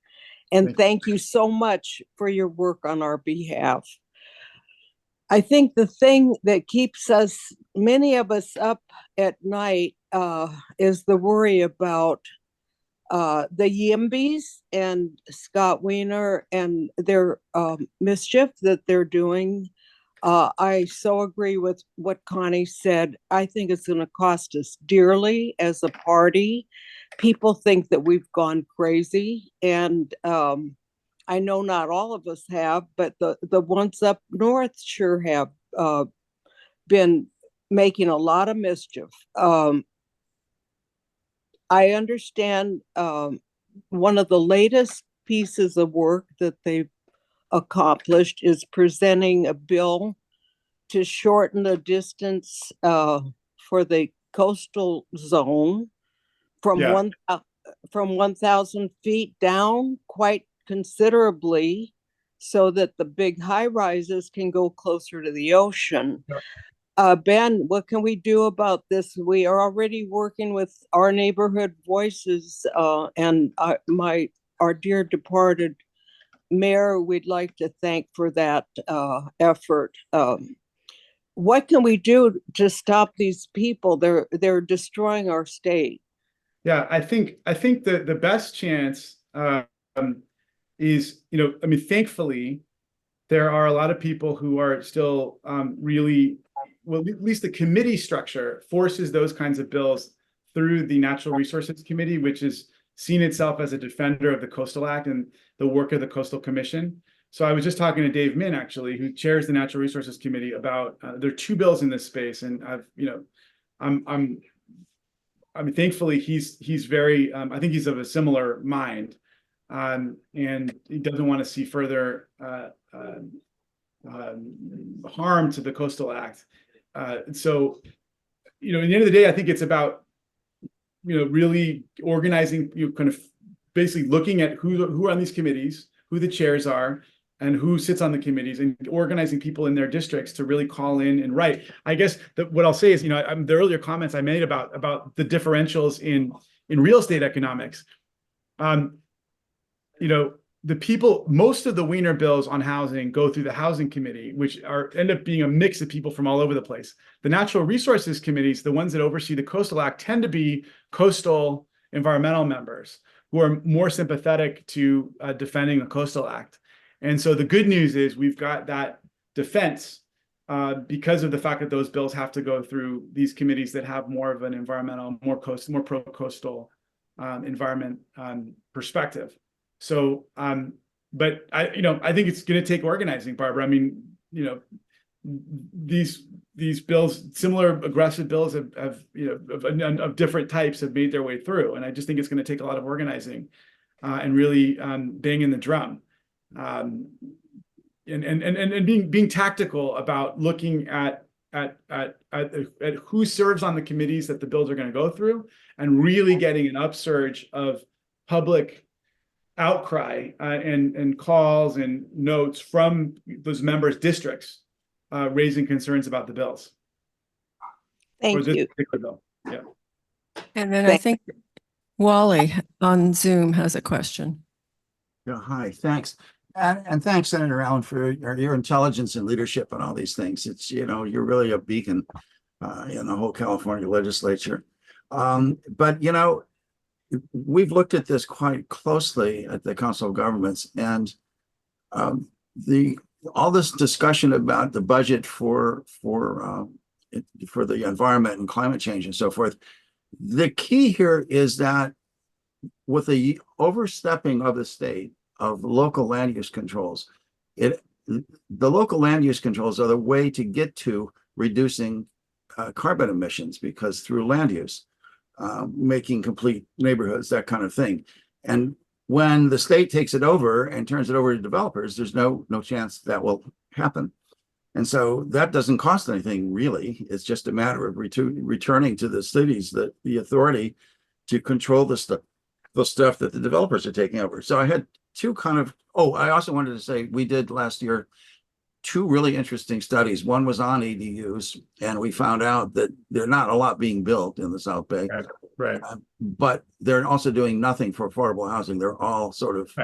And thank you so much for your work on our behalf. I think the thing that keeps many of us up at night is the worry about the YIMBYs and Scott Wiener and their mischief that they're doing. I so agree with what Connie said. I think it's going to cost us dearly as a party. People think that we've gone crazy, and I know not all of us have, but the ones up north sure have been making a lot of mischief. I understand one of the latest pieces of work that they've accomplished is presenting a bill to shorten the distance for the coastal zone from 1,000 feet down quite considerably, so that the big high rises can go closer to the ocean. Ben, what can we do about this? We are already working with our neighborhood voices and our dear departed mayor. We'd like to thank for that effort. What can we do to stop these people? They're destroying our state. Yeah, I think that the best chance is, I mean, thankfully, there are a lot of people who are still really, well, at least the committee structure forces those kinds of bills through the Natural Resources Committee, which has seen itself as a defender of the Coastal Act and the work of the Coastal Commission. So I was just talking to Dave Min, actually, who chairs the Natural Resources Committee, about there are two bills in this space, and I mean, thankfully, he's very, I think he's of a similar mind. and he doesn't want to see further harm to the Coastal Act. So, you know, at the end of the day, I think it's about, you know, really organizing, you know, kind of basically looking at who are on these committees, who the chairs are, and who sits on the committees, and organizing people in their districts to really call in and write. I guess that what I'll say is, you know, the earlier comments I made about the differentials in real estate economics. You know, the people, most of the Wiener bills on housing go through the housing committee, which end up being a mix of people from all over the place. The natural resources committees, the ones that oversee the Coastal Act, tend to be coastal environmental members who are more sympathetic to defending the Coastal Act. And so the good news is we've got that defense because of the fact that those bills have to go through these committees that have more of an environmental, more pro-coastal environment perspective. So, but you know, I think it's going to take organizing, Barbara. I mean, you know, these bills, similar aggressive bills have you know, of different types have made their way through. And I just think it's going to take a lot of organizing and really banging the drum. And being tactical about looking at who serves on the committees that the bills are going to go through, and really getting an upsurge of public outcry and calls and notes from those members' districts raising concerns about the bills. Thank you. Particular bill. Yeah. And then I think Wally on Zoom has a question. Yeah, hi, thanks. And thanks, Senator Allen, for your intelligence and leadership on all these things. It's, you know, you're really a beacon in the whole California legislature. But, you know, we've looked at this quite closely at the Council of Governments, and all this discussion about the budget for the environment and climate change and so forth. The key here is that with the overstepping of the state of local land use controls, the local land use controls are the way to get to reducing carbon emissions, because through land use, making complete neighborhoods, that kind of thing. And when the state takes it over and turns it over to developers, there's no chance that will happen. And so that doesn't cost anything, really. It's just a matter of returning to the cities the authority to control the stuff that the developers are taking over. So I had two kind of, I also wanted to say we did last year two really interesting studies. One was on ADUs, and we found out that they're not a lot being built in the South Bay. Right. But they're also doing nothing for affordable housing. They're all sort of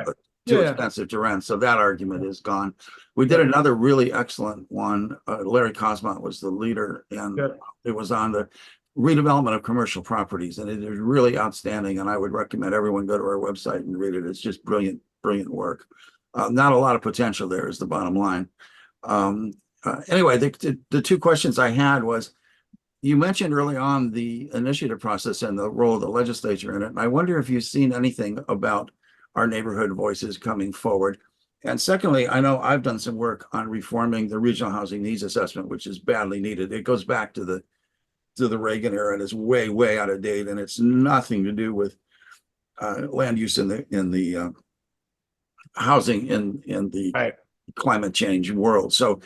too expensive to rent. So that argument is gone. We did another really excellent one. Larry Cosmont was the leader, and it was on the redevelopment of commercial properties. And it is really outstanding. And I would recommend everyone go to our website and read it. It's just brilliant, brilliant work. Not a lot of potential there is the bottom line. Anyway, the two questions I had was, you mentioned early on the initiative process and the role of the legislature in it. And I wonder if you've seen anything about our neighborhood voices coming forward. And secondly, I know I've done some work on reforming the regional housing needs assessment, which is badly needed. It goes back to the Reagan era and is way, way out of date. And it's nothing to do with land use in the housing in the climate change world. So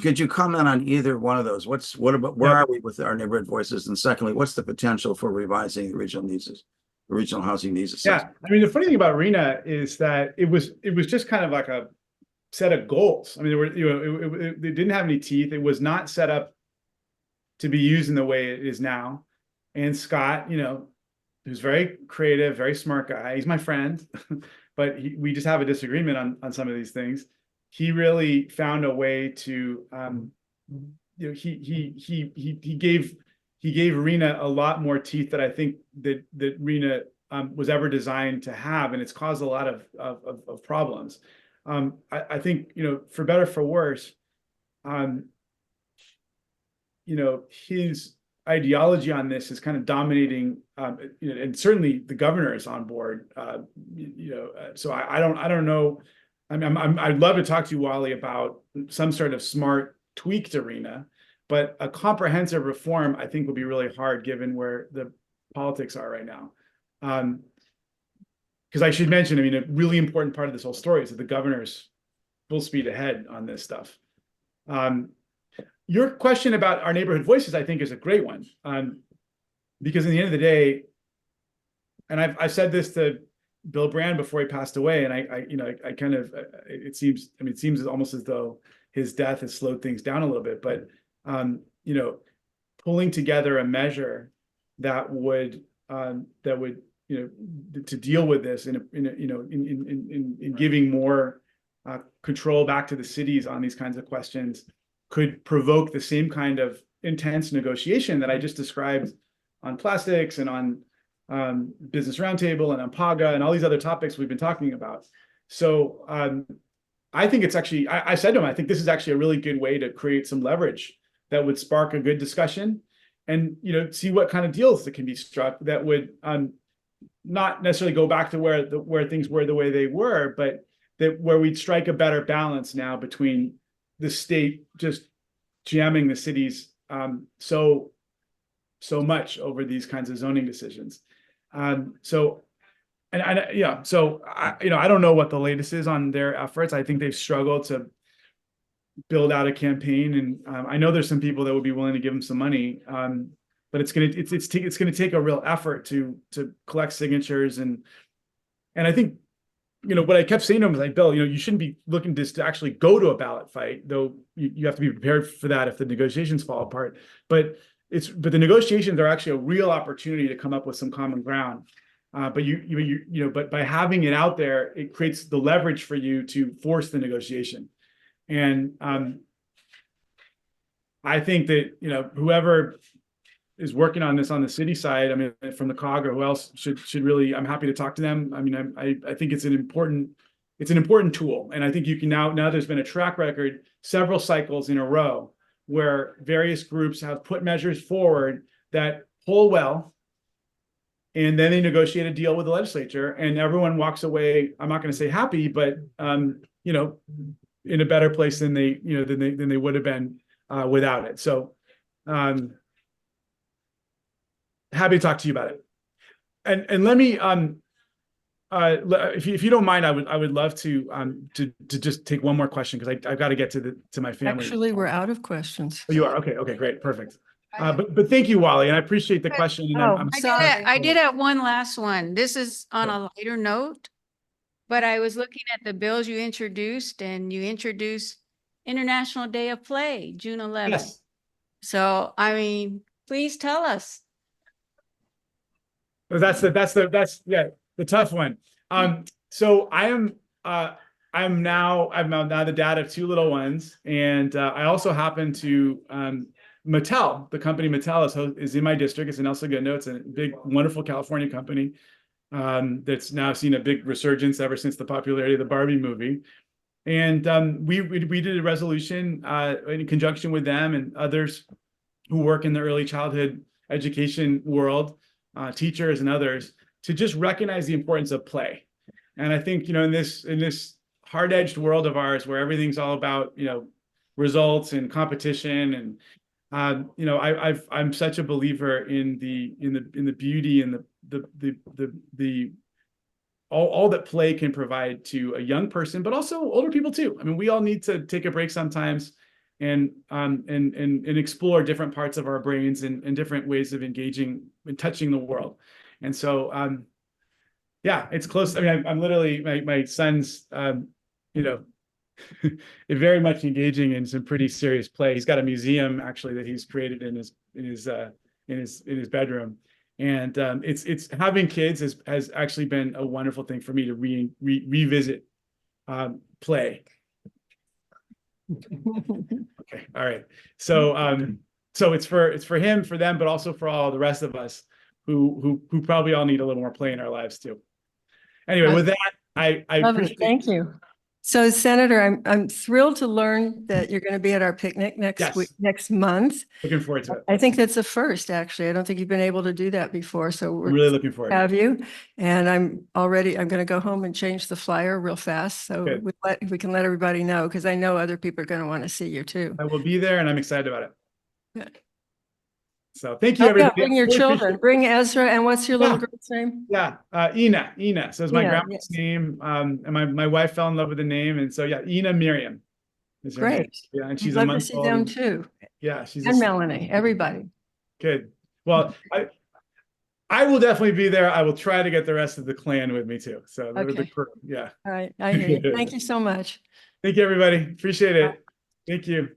could you comment on either one of those? Where are we with our neighborhood voices? And secondly, what's the potential for revising the regional housing needs assessment? Yeah, I mean, the funny thing about RHNA is that it was just kind of like a set of goals. I mean, it didn't have any teeth. It was not set up to be used in the way it is now. And Scott, who's very creative, very smart guy. He's my friend, but we just have a disagreement on some of these things. He really found a way to, he gave RHNA a lot more teeth that I think that RHNA was ever designed to have, and it's caused a lot of problems. I think, for better or for worse, his ideology on this is kind of dominating, and certainly the governor is on board. So I don't know. I'd love to talk to you, Wally, about some sort of smart tweak to RHNA, but a comprehensive reform, I think, will be really hard given where the politics are right now. because I should mention, I mean, a really important part of this whole story is that the governor's full speed ahead on this stuff. Your question about our neighborhood voices, I think, is a great one. Because in the end of the day, and I've said this to Bill Brand before he passed away, and I kind of, it seems almost as though his death has slowed things down a little bit, but you know, pulling together a measure that would you know, to deal with this in giving more control back to the cities on these kinds of questions could provoke the same kind of intense negotiation that I just described on plastics and on Business Roundtable and on PAGA and all these other topics we've been talking about. So I think it's actually, I said to him, I think this is actually a really good way to create some leverage that would spark a good discussion and, you know, see what kind of deals that can be struck that would not necessarily go back to where things were the way they were, but that where we'd strike a better balance now between the state just jamming the cities so much over these kinds of zoning decisions. So I don't know what the latest is on their efforts. I think they've struggled to build out a campaign, and I know there's some people that would be willing to give them some money, but it's gonna take a real effort to collect signatures, and I think, you know, what I kept saying to him was like, Bill, you know, you shouldn't be looking to actually go to a ballot fight, though you have to be prepared for that if the negotiations fall apart. But the negotiations are actually a real opportunity to come up with some common ground. But but by having it out there, it creates the leverage for you to force the negotiation. And I think that, you know, whoever is working on this on the city side, I mean, from the COG or who else should really, I'm happy to talk to them. I mean, I think it's an important tool. And I think you can now there's been a track record, several cycles in a row, where various groups have put measures forward that poll well, and then they negotiate a deal with the legislature, and everyone walks away, I'm not going to say happy, but you know, in a better place than they would have been without it. So happy to talk to you about it. And let me if you don't mind, I would love to just take one more question, because I've got to get to my family. Actually, we're out of questions. Oh, you are? Okay, great, perfect. But thank you, Wally, and I appreciate the question. And I'm sorry. I did have one last one. This is on a lighter note, but I was looking at the bills you introduced, and you introduced International Day of Play, June 11th. Yes. So, I mean, please tell us. That's the tough one. So I'm now the dad of two little ones, and I also happen to Mattel, the company Mattel is in my district. It's in El Segundo. It's a big, wonderful California company that's now seen a big resurgence ever since the popularity of the Barbie movie. And we did a resolution in conjunction with them and others who work in the early childhood education world, teachers and others, to just recognize the importance of play. And I think, you know, in this hard-edged world of ours, where everything's all about, you know, results and competition, and you know, I'm such a believer in the beauty and the all that play can provide to a young person, but also older people too. I mean, we all need to take a break sometimes and explore different parts of our brains and different ways of engaging and touching the world. And so, yeah, it's close. I mean, I'm literally, my son's, you know, very much engaging in some pretty serious play. He's got a museum actually that he's created in his bedroom. And it's having kids has actually been a wonderful thing for me to revisit play. Okay, all right. So so it's for him, for them, but also for all the rest of us who probably all need a little more play in our lives too. Anyway, with that, I appreciate. Thank you. So, Senator, I'm thrilled to learn that you're going to be at our picnic next week, next month. Looking forward to it. I think that's a first, actually. I don't think you've been able to do that before. So we're really looking forward to have you. And I'm going to go home and change the flyer real fast. So we can let everybody know, because I know other people are going to want to see you too. I will be there, and I'm excited about it. Good. So thank you, Oh, yeah, everybody. bring your Really appreciate children, it. bring Ezra, and what's your little Yeah. girl's name? Yeah, Ina. So it's my Ina, grandma's yes. name. And my wife fell in love with the name. And so, yeah, Ina Miriam is her name. Great. Yeah, and I'd she's a love to month see old. them and- too. Yeah, she's And a Melanie, everybody. good. Well, I will definitely be there. I will try to get the rest of the clan with me too. So the Okay. crew. Yeah. All right, I hear you. Thank you so much. Thank you, everybody. Appreciate it. Thank you.